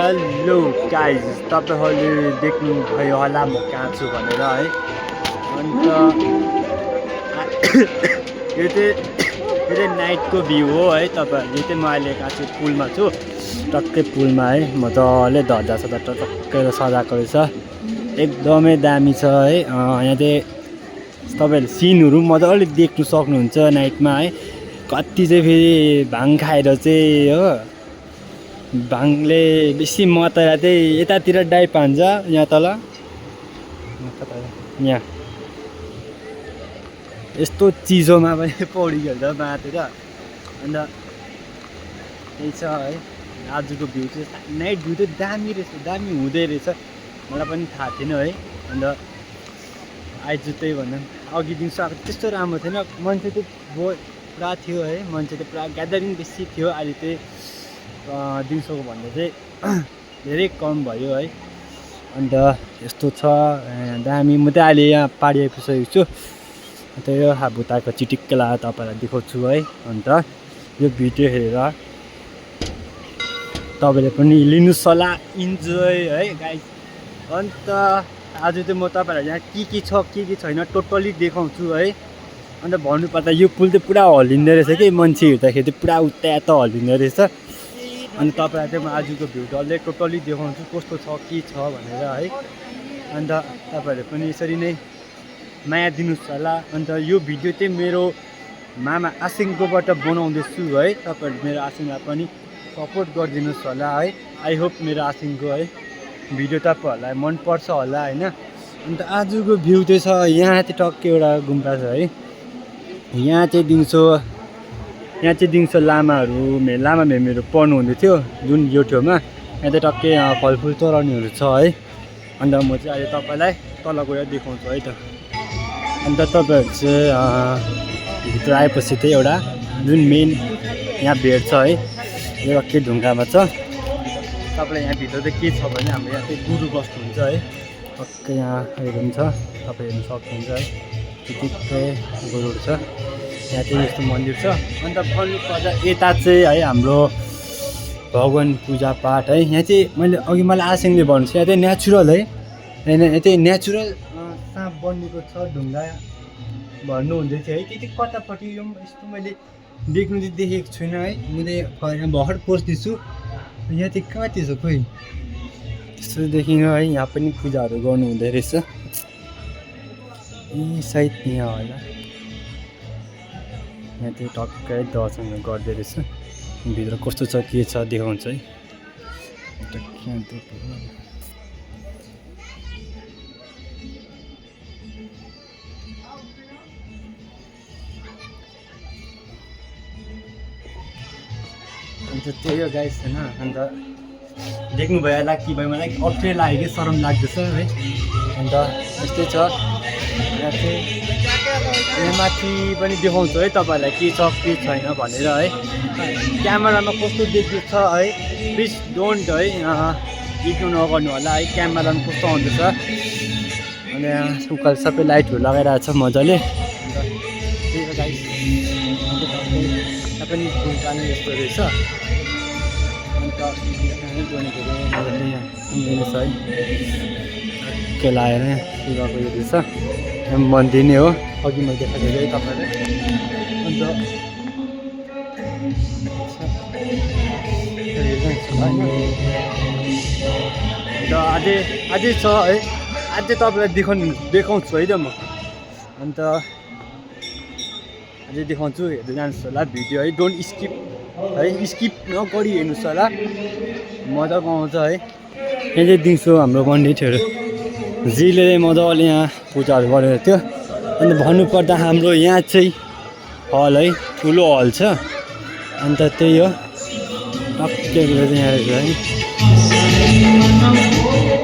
Hello guys, तपाईँहरूले देख्नुभयो होला म कहाँ छु भनेर है। अन्त यो चाहिँ नाइटको भ्यू हो है। तपाईँहरूले चाहिँ म अहिले कहाँ छु, पुलमा छु। टक्कै पुलमा है, मजाले धजा सजा टक्कै सजाएको रहेछ, एकदमै दामी छ है। यहाँ चाहिँ तपाईँहरूले सिनहरू मजाले देख्नु सक्नुहुन्छ नाइटमा है। कति चाहिँ फेरि भाङ खाएर चाहिँ हो, भाङले बेसी मतरा चाहिँ यतातिर डाइभ हान्छ, यहाँ तल यहाँ यस्तो चिजोमा पनि पौडी खेल्छ माथि र। अन्त त्यही छ है आजको भ्यू चाहिँ, नाइट भ्यू चाहिँ दामी रहेछ, दामी हुँदै रहेछ। मलाई पनि थाहा थिएन है। अन्त आइज त्यही भन्दा अघि दिउँसो आएको त्यस्तो राम्रो थिएन, मान्छे चाहिँ पुरा थियो है, मान्छे चाहिँ पुरा ग्यादरिङ बेसी थियो। अहिले चाहिँ दिउँसोको भन्दा चाहिँ धेरै कम भयो है। अन्त यस्तो छ दामी। म चाहिँ अहिले यहाँ पाडी आइपुगिसकेको छु। अन्त यो हाबुताको चिटिक्क लगाएर तपाईँलाई देखाउँछु है। अन्त यो भिडियो हेरेर तपाईँले पनि लिनुहोस् होला, इन्जोय है गाइस। अन्त आज चाहिँ म तपाईँहरूलाई यहाँ के छ के छैन टोटल्ली देखाउँछु है। अन्त भन्नुपर्दा यो पुल चाहिँ पुरा हल्लिँदो रहेछ कि, मान्छे हिँड्दाखेरि चाहिँ पुरा उता यता हल्लिँदो रहेछ। अनि तपाईँलाई चाहिँ म आजको भ्यू डल्लै टोटल्ली देखाउँछु कस्तो छ के छ भनेर है। अन्त तपाईँहरूले पनि यसरी नै माया दिनुहोस् होला। अन्त यो भिडियो चाहिँ मेरो मामा आसिङकोबाट बनाउँदैछु है। तपाईँहरूले मेरो आसिङलाई पनि सपोर्ट गरिदिनुहोस् होला है। आई होप मेरो आसिङको है भिडियो तपाईँहरूलाई मनपर्छ होला होइन। अन्त आजको भ्यू चाहिँ छ यहाँ चाहिँ टक्कै एउटा गुम्बा छ है। यहाँ चाहिँ दिउँसो लामा मेमीहरू पढ्नु हुँदै थियो जुन यो ठाउँमा। यहाँ चाहिँ टक्कै फलफुल चराउनेहरू छ है। अन्त म चाहिँ अहिले तपाईँलाई तल गएर देखाउँछु है त। अन्त तपाईँहरू चाहिँ भित्र आएपछि चाहिँ एउटा जुन मेन यहाँ भेट छ है, यो के ढुङ्गामा छ। तपाईँलाई यहाँ भित्र चाहिँ के छ भने हाम्रो यहाँ चाहिँ गुरु बस्नुहुन्छ है। टक्कै यहाँ हेर्नु छ, तपाईँ हेर्नु सक्नुहुन्छ है, त्यतिकै गुरुहरू छ। यहाँ चाहिँ यस्तो मन्दिर छ। अन्त भन्नुपर्दा यता चाहिँ है हाम्रो भगवान् पूजापाठ है। यहाँ चाहिँ मलाई आसिङले भन्छु यहाँ चाहिँ नेचुरल है, यहाँ चाहिँ नेचुरल साँप बनिएको छ ढुङ्गा भन्नुहुँदै थियो है। त्यति कतापट्टि यो यस्तो मैले देख्नु चाहिँ देखेको छुइनँ है। म चाहिँ भर्खर पस्दैछु, यहाँ चाहिँ कहाँ थियो खोइ त्यस्तो देखिनँ है। यहाँ पनि पूजाहरू गर्नु हुँदो रहेछ, ए सायद यहाँ होला। यहाँ चाहिँ टक्कै दर्शनहरू गर्दै रहेछ, भित्र कस्तो छ के छ देखाउँछ है। अन्त त्यही हो गाइस होइन। अन्त देख्नुभयो होला कि भयो, मलाई अप्ठ्यारो लाग्यो कि शरम लाग्दैछ है। अन्त यस्तै छ। यहाँ चाहिँ यहाँ माथि पनि देखाउँछु है तपाईँहरूलाई के छ के छैन भनेर है। क्यामेरामा कस्तो देख्दैछ है, प्लिज डोन्ट है इग्नोर नगर्नु होला है, क्यामेरामा कस्तो आउँदैछ। अनि यहाँ उकालो सबै लाइटहरू लगाइरहेको छ मजाले। अन्त त्यही हो गाइस। अन्त पनि फुल पानी यस्तो रहेछ। अन्त मजाले यहाँ छ है, के लगाएर पुराको यो रहेछ मन्दिर नै हो, अघि मैले देखाएको थिएँ तपाईँलाई। अन्त अझै छ है, अझै तपाईँलाई देखाउँछु है त म। अन्त अझै देखाउँछु, हेर्दै जानुहोस् होला भिडियो है, डोन्ट स्किप है, स्किप नगरी हेर्नुहोस् होला, मजाको आउँछ है। यहाँ चाहिँ दिउँसो हाम्रो पण्डितहरू जीले मजाले यहाँ पूजाहरू गरेको थियो। अन्त भन्नुपर्दा हाम्रो यहाँ चाहिँ हल है, ठुलो हल छ। अन्त त्यही हो टक्कै यहाँ रहेछ है।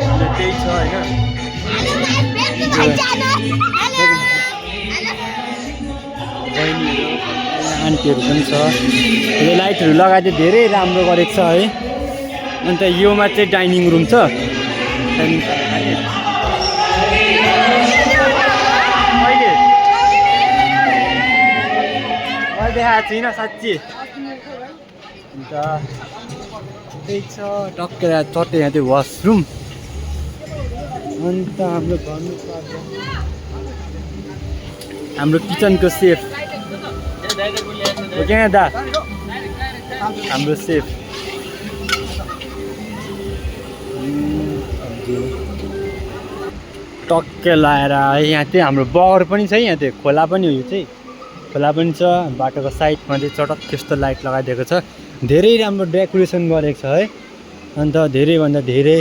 अन्त त्यही छ होइन। बहिनीहरू आन्टीहरू पनि छ। यो लाइटहरू लगाएर चाहिँ धेरै राम्रो गरेको छ है। अन्त योमा चाहिँ डाइनिङ रुम छ। मैले देखाएको छुइनँ साँच्ची। अन्त त्यही छ टक्कै चट्टै यहाँ त्यो वासरुम अन्त हाम्रो भन्नु पर्दा हाम्रो किचनको सेफ हो क्या दा हाम्रो सेफ टक्कै लाएर यहाँ चाहिँ हाम्रो बगर पनि छ यहाँ त्यो खोला पनि हो यो चाहिँ खोला पनि छ बाटोको साइडमा चाहिँ चटक त्यस्तो लाइट लगाइदिएको छ धेरै राम्रो डेकोरेसन गरेको छ है अन्त धेरैभन्दा धेरै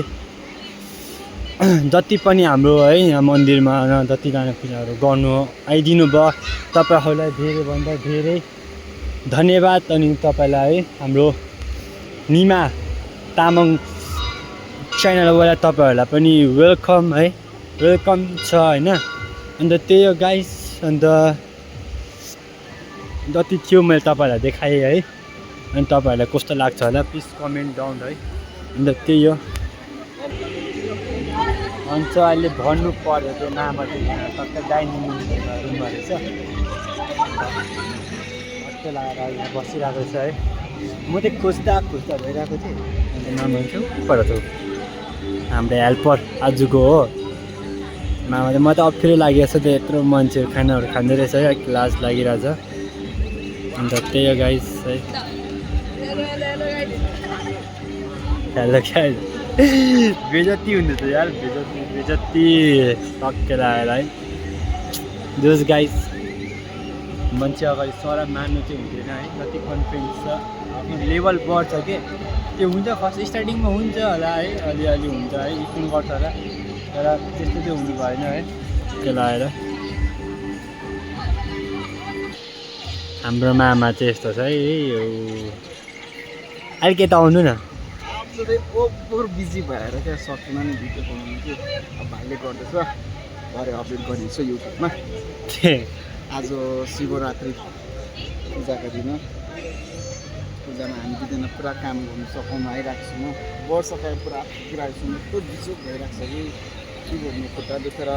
जति पनि हाम्रो है यहाँ मन्दिरमा जतिजना पूजाहरू गर्नु आइदिनु भयो तपाईँहरूलाई धेरैभन्दा धेरै धन्यवाद अनि तपाईँलाई है हाम्रो निमा तामाङ च्यानलबाट तपाईँहरूलाई पनि वेलकम है वेलकम छ होइन अन्त त्यही हो गाइस अन्त जति थियो मैले तपाईँहरूलाई देखाएँ है अनि तपाईँहरूलाई कस्तो लाग्छ होला प्लिज कमेन्ट डाउन है अन्त त्यही हो अन्त अहिले भन्नु पर्यो त्यो मामा चाहिँ टक्कै डाइनिङ रुममा रहेछ टक्कै लगाएर यहाँ बसिरहेको छ है म चाहिँ खोज्दा भइरहेको थिएँ अन्त मामा चाहिँ पर त हाम्रो हेल्पर आजको हो मामा चाहिँ म त अप्ठ्यारो लागिरहेको छ त्यो यत्रो मान्छेहरू खानाहरू खाँदो रहेछ है लाज लागिरहेछ अन्त त्यही हो गाइस है हेलो गाइस बेजती हुँदैछ यार बेजती टक्कै लगाएर है जोस गाइस मान्छे अगाडि सर मान्नु चाहिँ हुँदैन है जति कन्फिडेन्स छ आफ्नो लेभल बढ्छ के त्यो हुन्छ फर्स्ट स्टार्टिङमा हुन्छ होला है अलिअलि हुन्छ है स्कुल गर्छ होला तर त्यस्तो चाहिँ हुनु भएन है त्यो लगाएर हाम्रो मामा चाहिँ यस्तो छ है यो अलिक यता आउनु न ओभर बिजी भएर क्या सकेन नि भिडियो बनाउनु चाहिँ अब भाइले गर्दैछ भरे अपलोड गरिदिन्छ युट्युबमा आज शिवरात्रि पूजाको दिन पूजामा हामी दुईजना पुरा काम गर्नु सघाउनु आइरहेको छौँ वर्षका पुरा पुरा यस्तो बिजोग भइरहेको छ कि के गर्नु खुट्टा दुखेर